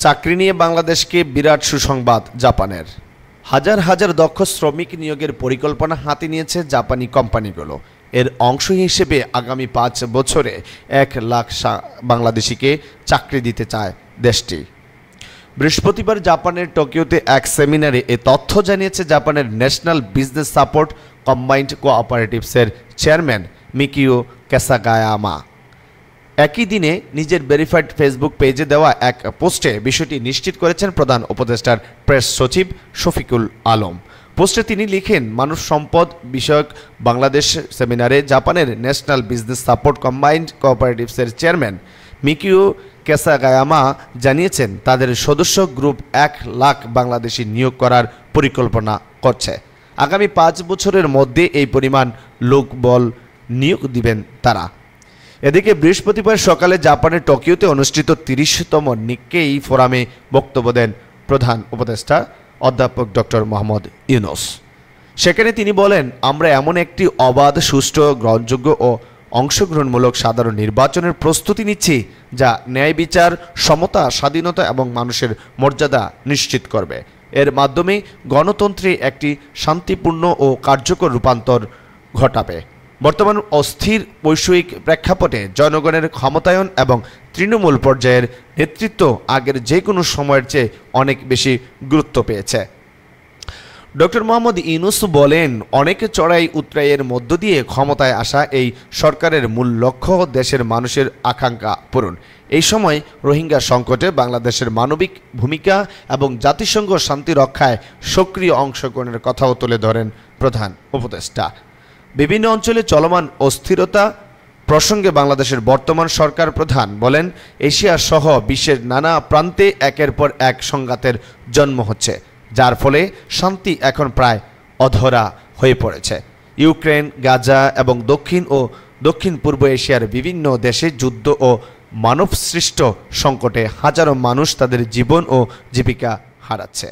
চাকরি নিয়ে বাংলাদেশকে বিরাট সুসংবাদ জাপানের। হাজার হাজার দক্ষ শ্রমিক নিয়োগের পরিকল্পনা হাতে নিয়েছে জাপানি কোম্পানিগুলো। এর অংশ হিসেবে আগামী 5 বছরে 1 লাখ বাংলাদেশিকে চাকরি দিতে চায় দেশটি। বৃহস্পতিবার জাপানের টোকিওতে এক সেমিনারে এ তথ্য জানিয়েছে জাপানের ন্যাশনাল বিজনেস সাপোর্ট কম্বাইন্ড কোঅপারেটিভসের চেয়ারম্যান মিকিও কাসাগায়ামা। একই দিনে নিজের ভেরিফাইড ফেসবুক পেজে দেওয়া এক পোস্টে বিষয়টি নিশ্চিত করেছেন প্রধান উপদেষ্টার প্রেস সচিব শফিকুল আলম। পোস্টে তিনি লিখেন, মানব সম্পদ বিষয়ক বাংলাদেশ সেমিনারে জাপানের ন্যাশনাল বিজনেস সাপোর্ট কম্বাইন্ড কোঅপারেটিভসের চেয়ারম্যান মিকিও কাসাগায়ামা জানিয়েছেন তাদের সদস্য গ্রুপ 1 লাখ বাংলাদেশি নিয়োগ করার পরিকল্পনা করছে। আগামী 5 বছরের মধ্যে এই পরিমাণ লোকবল নিয়োগ দিবেন তারা। এদিকে বৃহস্পতিবার সকালে জাপানের টোকিওতে অনুষ্ঠিত 30তম নিক্কেই ফোরামে বক্তব্য দেন প্রধান উপদেষ্টা অধ্যাপক ডক্টর মোহাম্মদ ইউনুস। সেখানে তিনি বলেন, আমরা এমন একটি অবাধ, সুষ্ঠু, গ্রহণযোগ্য ও অংশগ্রহণমূলক সাধারণ নির্বাচনের প্রস্তুতি নিচ্ছি যা ন্যায় বিচার, সমতা, স্বাধীনতা এবং মানুষের মর্যাদা নিশ্চিত করবে। এর মাধ্যমে গণতন্ত্রে একটি শান্তিপূর্ণ ও কার্যকর রূপান্তর ঘটাবে। বর্তমান অস্থির বৈষয়িক প্রেক্ষাপটে জনগণের ক্ষমতায়ন এবং তৃণমূল পর্যায়ের নেতৃত্ব আগের যে কোনো সময়ের চেয়ে অনেক বেশি গুরুত্ব পেয়েছে। ডক্টর মোহাম্মদ ইউনুস বলেন, অনেক চড়াই উতরাইয়ের মধ্য দিয়ে ক্ষমতায় আসা এই সরকারের মূল লক্ষ্য দেশের মানুষের আকাঙ্ক্ষা পূরণ। এই সময় রোহিঙ্গা সংকটে বাংলাদেশের মানবিক ভূমিকা এবং জাতিসংঘ শান্তি রক্ষায় সক্রিয় অংশগ্রহণের কথাও তুলে ধরেন প্রধান উপদেষ্টা। বিভিন্ন অঞ্চলে চলমান অস্থিরতা প্রসঙ্গে বাংলাদেশের বর্তমান সরকার প্রধান বলেন, এশিয়া সহ বিশ্বের নানা প্রান্তে একের পর এক সংঘাতের জন্ম হচ্ছে, যার ফলে শান্তি এখন প্রায় অধরা হয়ে পড়েছে। ইউক্রেন, গাজা এবং দক্ষিণ পূর্ব এশিয়ার বিভিন্ন দেশে যুদ্ধ ও মানবসৃষ্ট সংকটে হাজারো মানুষ তাদের জীবন ও জীবিকা হারাচ্ছে।